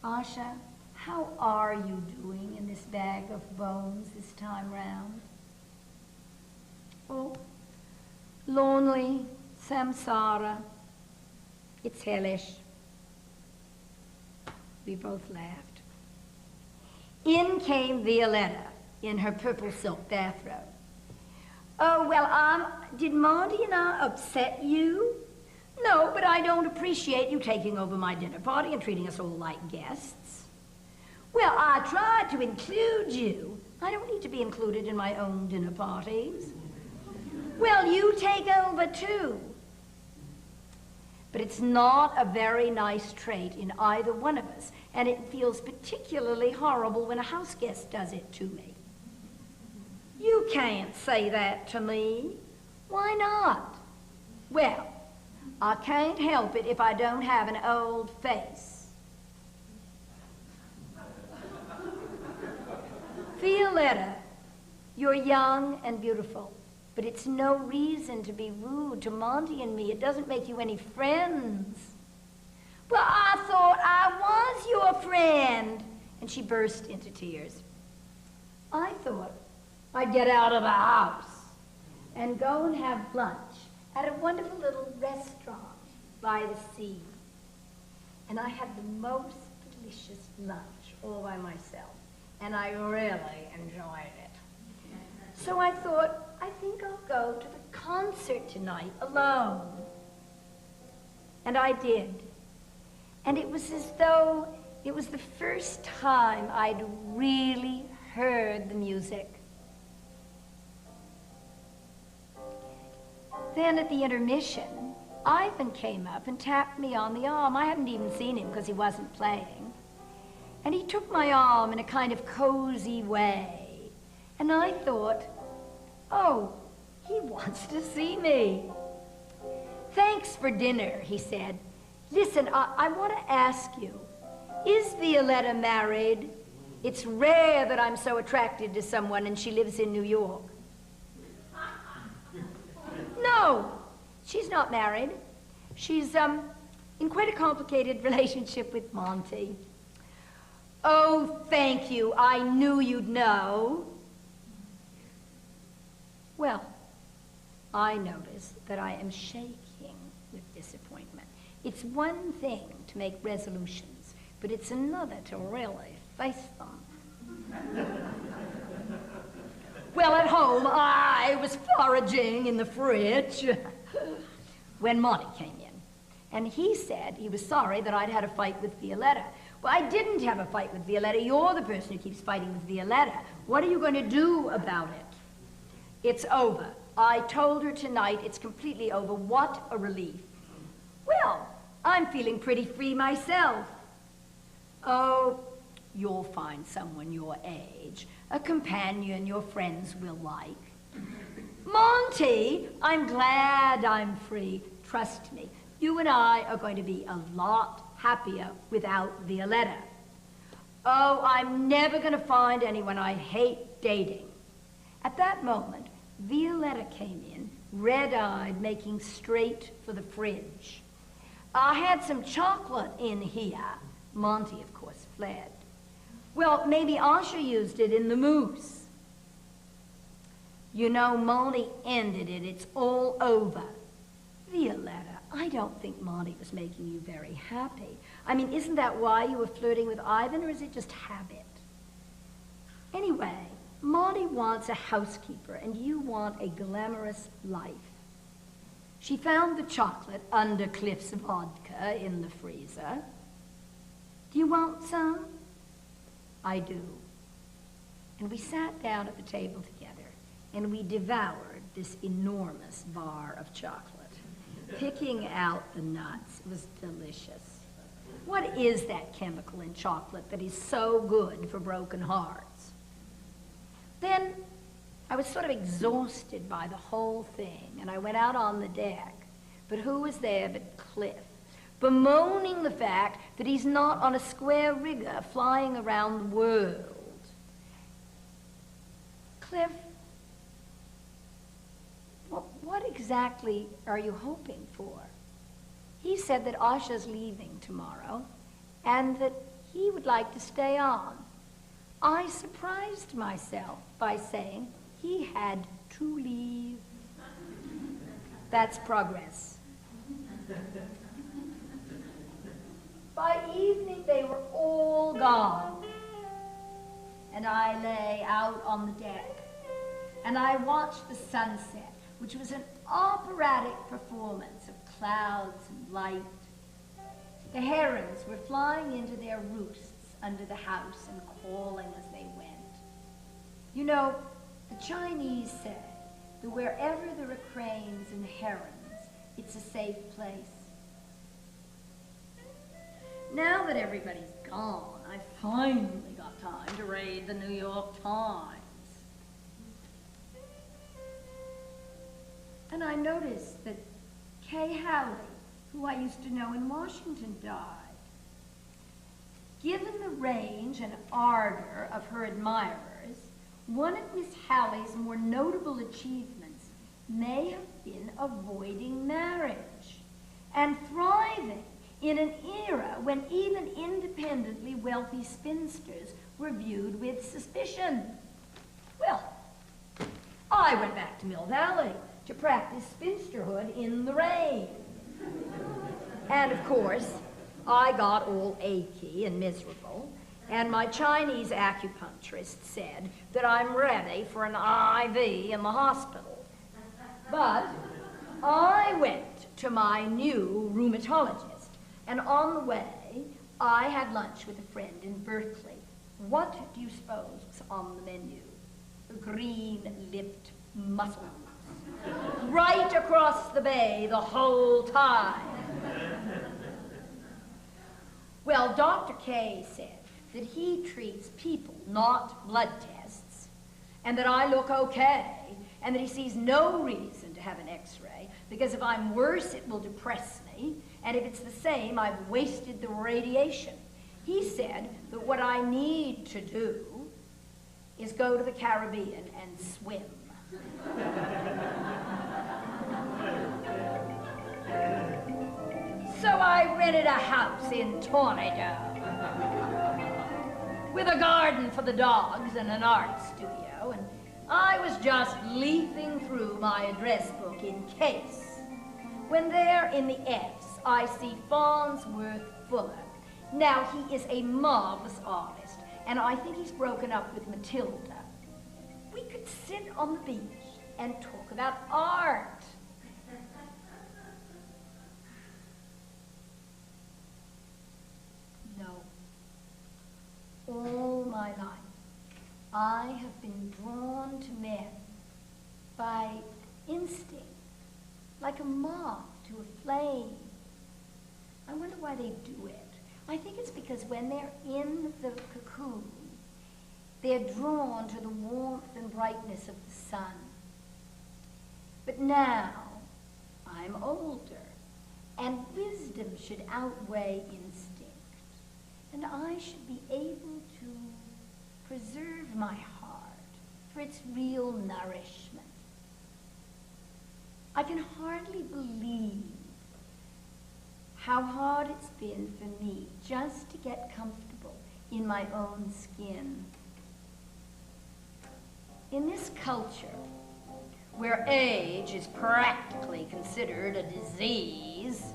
Asha, how are you doing in this bag of bones this time round? Oh, lonely, samsara. It's hellish. We both laughed. In came Violetta in her purple silk bathrobe. Oh, well, did Monty and I upset you? No, but I don't appreciate you taking over my dinner party and treating us all like guests. Well, I tried to include you. I don't need to be included in my own dinner parties. Well, you take over too. But it's not a very nice trait in either one of us, and it feels particularly horrible when a house guest does it to me. You can't say that to me. Why not? Well, I can't help it if I don't have an old face. Violetta, you're young and beautiful, but it's no reason to be rude to Monty and me. It doesn't make you any friends. Well, I thought I was your friend. And she burst into tears. I thought I'd get out of the house and go and have lunch at a wonderful little restaurant by the sea. And I had the most delicious lunch all by myself, and I really enjoyed it. So I thought, I think I'll go to the concert tonight alone. And I did. And it was as though it was the first time I'd really heard the music. Then at the intermission, Ivan came up and tapped me on the arm. I hadn't even seen him because he wasn't playing. And he took my arm in a kind of cozy way. And I thought, oh, he wants to see me. Thanks for dinner, he said. Listen, I want to ask you, is Violetta married? It's rare that I'm so attracted to someone and she lives in New York. No, she's not married. She's in quite a complicated relationship with Monty. Oh, thank you. I knew you'd know. Well, I notice that I am shaking with disappointment. It's one thing to make resolutions, but it's another to really face them. Well, at home, I was foraging in the fridge when Monty came in. And he said he was sorry that I'd had a fight with Violetta. Well, I didn't have a fight with Violetta. You're the person who keeps fighting with Violetta. What are you going to do about it? It's over. I told her tonight it's completely over. What a relief. Well, I'm feeling pretty free myself. Oh, you'll find someone your age, a companion your friends will like. Monty, I'm glad I'm free. Trust me, you and I are going to be a lot happier without Violetta. Oh, I'm never going to find anyone. I hate dating. At that moment, Violetta came in, red-eyed, making straight for the fridge. I had some chocolate in here. Monty, of course, fled. Well, maybe Asha used it in the mousse. You know, Monty ended it. It's all over. Violetta, I don't think Monty was making you very happy. I mean, isn't that why you were flirting with Ivan, or is it just habit? Anyway, Monty wants a housekeeper, and you want a glamorous life. She found the chocolate under Cliff's vodka in the freezer. Do you want some? I do. And we sat down at the table together, and we devoured this enormous bar of chocolate, picking out the nuts. It was delicious. What is that chemical in chocolate that is so good for broken hearts? Then I was sort of exhausted by the whole thing, and I went out on the deck. But who was there but Cliff, bemoaning the fact that he's not on a square rigger flying around the world. Cliff, what exactly are you hoping for? He said that Asha's leaving tomorrow, and that he would like to stay on. I surprised myself by saying he had to leave. That's progress. By evening, they were all gone, and I lay out on the deck, and I watched the sunset, which was an operatic performance of clouds and light. The herons were flying into their roosts under the house and calling as they went. You know, the Chinese say that wherever there are cranes and herons, it's a safe place. Now that everybody's gone, I finally got time to read the New York Times. And I noticed that Kay Halley, who I used to know in Washington, died. Given the range and ardor of her admirers, one of Miss Halley's more notable achievements may have been avoiding marriage and thriving in an era when even independently wealthy spinsters were viewed with suspicion. Well, I went back to Mill Valley to practice spinsterhood in the rain. And of course, I got all achy and miserable, and my Chinese acupuncturist said that I'm ready for an IV in the hospital. But I went to my new rheumatologist, and on the way, I had lunch with a friend in Berkeley. What do you suppose was on the menu? Green-lipped mussels. Right across the bay the whole time. Well, Dr. K said that he treats people, not blood tests, and that I look okay, and that he sees no reason to have an x-ray, because if I'm worse, it will depress me, and if it's the same, I've wasted the radiation. He said that what I need to do is go to the Caribbean and swim. So I rented a house in Torndeo with a garden for the dogs and an art studio, and I was just leafing through my address book in case, when there in the F's I see Farnsworth Fuller. Now, he is a marvelous artist, and I think he's broken up with Matilda. We could sit on the beach and talk about art. No. All my life, I have been drawn to men by instinct, like a moth to a flame. I wonder why they do it. I think it's because when they're in the cocoon, they're drawn to the warmth and brightness of the sun. But now, I'm older, and wisdom should outweigh instinct, and I should be able to preserve my heart for its real nourishment. I can hardly believe how hard it's been for me just to get comfortable in my own skin. In this culture, where age is practically considered a disease,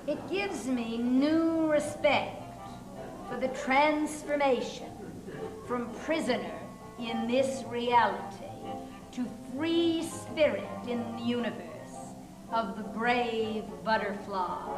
it gives me new respect for the transformation from prisoner in this reality to free spirit in the universe of the brave butterfly.